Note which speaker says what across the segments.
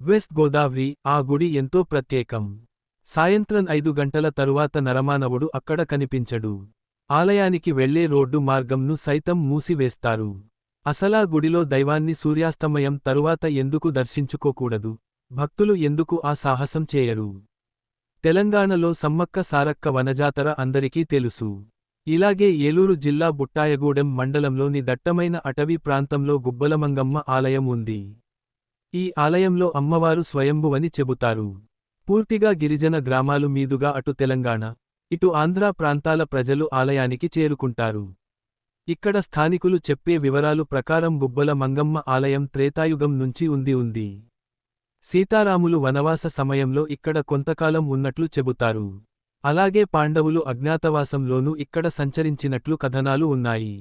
Speaker 1: West Godavari. ఆ గుడి ఎంతో ప్రత్యేకం. సాయంత్రం 5 గంటల తరువాత నరమానవుడు అక్కడ కనిపించడు. ఆలయానికి వెళ్లే రోడ్డు మార్గంను సైతం మూసివేస్తారు. అసలా గుడిలో దైవాన్ని సూర్యాస్తమయం తరువాత ఎందుకు దర్శించుకోకూడదు? భక్తులు ఎందుకు ఆ సాహసం చేయరు? తెలంగాణలో సమ్మక్క సారక్క వనజాతర అందరికీ తెలుసు. ఇలాగే ఏలూరు జిల్లా బుట్టాయగూడెం మండలంలోని దట్టమైన అటవీ ప్రాంతంలో గుబ్బలమంగమ్మ ఆలయం ఉంది. ఈ ఆలయంలో అమ్మవారు స్వయంభువని చెబుతారు. పూర్తిగా గిరిజన గ్రామాలు మీదుగా అటు తెలంగాణ, ఇటు ఆంధ్రా ప్రాంతాల ప్రజలు ఆలయానికి చేరుకుంటారు. ఇక్కడ స్థానికులు చెప్పే వివరాలు ప్రకారం గుబ్బల మంగమ్మ ఆలయం త్రేతాయుగం నుంచి ఉంది. సీతారాములు వనవాస సమయంలో ఇక్కడ కొంతకాలం ఉన్నట్లు చెబుతారు. అలాగే పాండవులు అజ్ఞాతవాసంలోనూ ఇక్కడ సంచరించినట్లు కథనాలు ఉన్నాయి.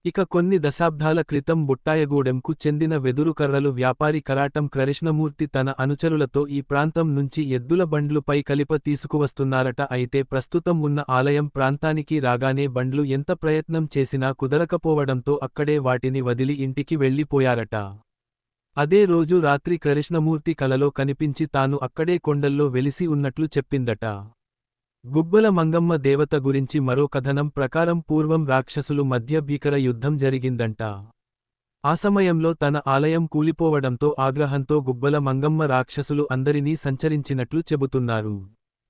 Speaker 1: ఇక కొన్ని దశాబ్దాల క్రితం బుట్టాయగూడెంకు చెందిన వెదురు కర్రలు వ్యాపారి కరాటం కృష్ణమూర్తి తన అనుచరులతో ఈ ప్రాంతం నుంచి ఎద్దుల బండ్లుపై కలిప తీసుకువస్తున్నారట. అయితే ప్రస్తుతం ఉన్న ఆలయం ప్రాంతానికి రాగానే బండ్లు ఎంత ప్రయత్నం చేసినా కుదరకపోవడంతో అక్కడే వాటిని వదిలి ఇంటికి వెళ్లిపోయారట. అదే రోజు రాత్రి కృష్ణమూర్తి కలలో కనిపించి తాను అక్కడే కొండల్లో వెలిసి ఉన్నట్లు చెప్పిందట. గుబ్బల మంగమ్మ దేవత గురించి మరో కథనం ప్రకారం పూర్వం రాక్షసులు మధ్య భీకర యుద్ధం జరిగిందంట. ఆ సమయంలో తన ఆలయం కూలిపోవడంతో ఆగ్రహంతో గుబ్బల మంగమ్మ రాక్షసులు అందరినీ సంచరించినట్లు చెబుతున్నారు.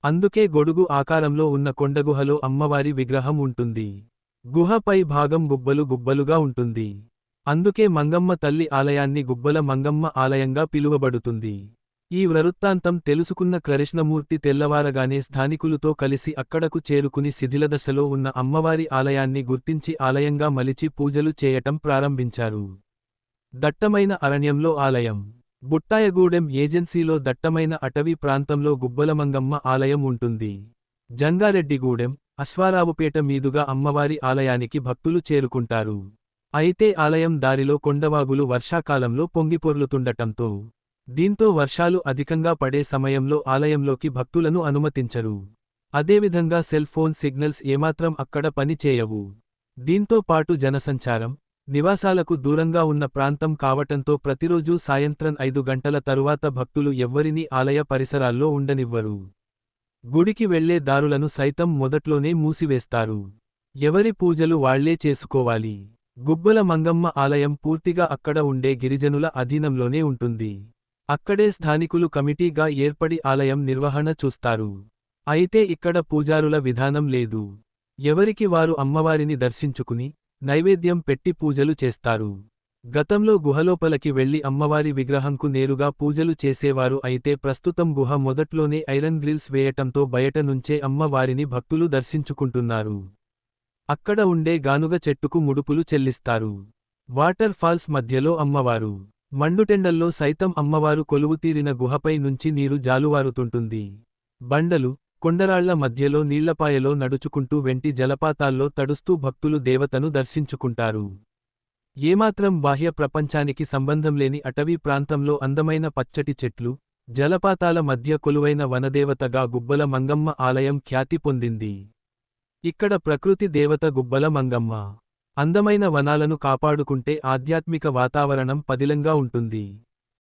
Speaker 1: అందుకే గొడుగు ఆకారంలో ఉన్న కొండగుహలో అమ్మవారి విగ్రహం ఉంటుంది. గుహ పై భాగం గుబ్బలుగా ఉంటుంది. అందుకే మంగమ్మ తల్లి ఆలయాన్ని గుబ్బల మంగమ్మ ఆలయంగా పిలువబడుతుంది. ఈ వృత్తాంతం తెలుసుకున్న కృష్ణమూర్తి తెల్లవారగానే స్థానికులతో కలిసి అక్కడకు చేరుకుని శిథిలదశలో ఉన్న అమ్మవారి ఆలయాన్ని గుర్తించి ఆలయంగా మలిచి పూజలు చేయటం ప్రారంభించారు. దట్టమైన అరణ్యంలో ఆలయం. బుట్టాయగూడెం ఏజెన్సీలో దట్టమైన అటవీ ప్రాంతంలో గుబ్బలమంగమ్మ ఆలయం ఉంటుంది. జంగారెడ్డిగూడెం, అశ్వారావుపేట మీదుగా అమ్మవారి ఆలయానికి భక్తులు చేరుకుంటారు. అయితే ఆలయం దారిలో కొండవాగులు వర్షాకాలంలో పొంగిపొర్లుతుండటంతో దీంతో వర్షాలు అధికంగా పడే సమయంలో ఆలయంలోకి భక్తులను అనుమతించరు. అదేవిధంగా సెల్ ఫోన్ సిగ్నల్స్ ఏమాత్రం అక్కడ పని చేయవు. దీంతో పాటు జనసంచారం, నివాసాలకు దూరంగా ఉన్న ప్రాంతం కావటంతో ప్రతిరోజూ సాయంత్రం 5 గంటల తరువాత భక్తులు ఎవ్వరినీ ఆలయ పరిసరాల్లో ఉండనివ్వరు. గుడికి వెళ్లే దారులను సైతం మొదట్లోనే మూసివేస్తారు. ఎవరి పూజలు వాళ్లే చేసుకోవాలి. గుబ్బల మంగమ్మ ఆలయం పూర్తిగా అక్కడ ఉండే గిరిజనుల అధీనంలోనే ఉంటుంది. అక్కడే స్థానికులు కమిటీగా ఏర్పడి ఆలయం నిర్వహణ చూస్తారు. అయితే ఇక్కడ పూజారుల విధానం లేదు. ఎవరికి వారు అమ్మవారిని దర్శించుకుని నైవేద్యం పెట్టి పూజలు చేస్తారు. గతంలో గుహలోపలకి వెళ్లి అమ్మవారి విగ్రహంకు నేరుగా పూజలు చేసేవారు. అయితే ప్రస్తుతం గుహ మొదట్లోనే ఐరన్ గ్రిల్స్ వేయటంతో బయట నుంచే అమ్మవారిని భక్తులు దర్శించుకుంటున్నారు. అక్కడ ఉండే గానుగ చెట్టుకు ముడుపులు చెల్లిస్తారు. వాటర్ ఫాల్స్ మధ్యలో అమ్మవారు. మండుటెండల్లో సైతం అమ్మవారు కొలువుతీరిన గుహపై నుంచి నీరు జాలువారుతుంటుంది. బండలు, కొండరాళ్ల మధ్యలో నీళ్లపాయలో నడుచుకుంటూ వెంటి జలపాతాల్లో తడుస్తూ భక్తులు దేవతను దర్శించుకుంటారు. ఏమాత్రం బాహ్య ప్రపంచానికి సంబంధంలేని అటవీ ప్రాంతంలో అందమైన పచ్చటి చెట్లు, జలపాతాల మధ్య కొలువైన వనదేవతగా గుబ్బల మంగమ్మ ఆలయం ఖ్యాతి పొందింది. ఇక్కడ ప్రకృతి దేవత గుబ్బల మంగమ్మ. అందమైన వనాలను కాపాడుకుంటే ఆధ్యాత్మిక వాతావరణం పదిలంగా ఉంటుంది.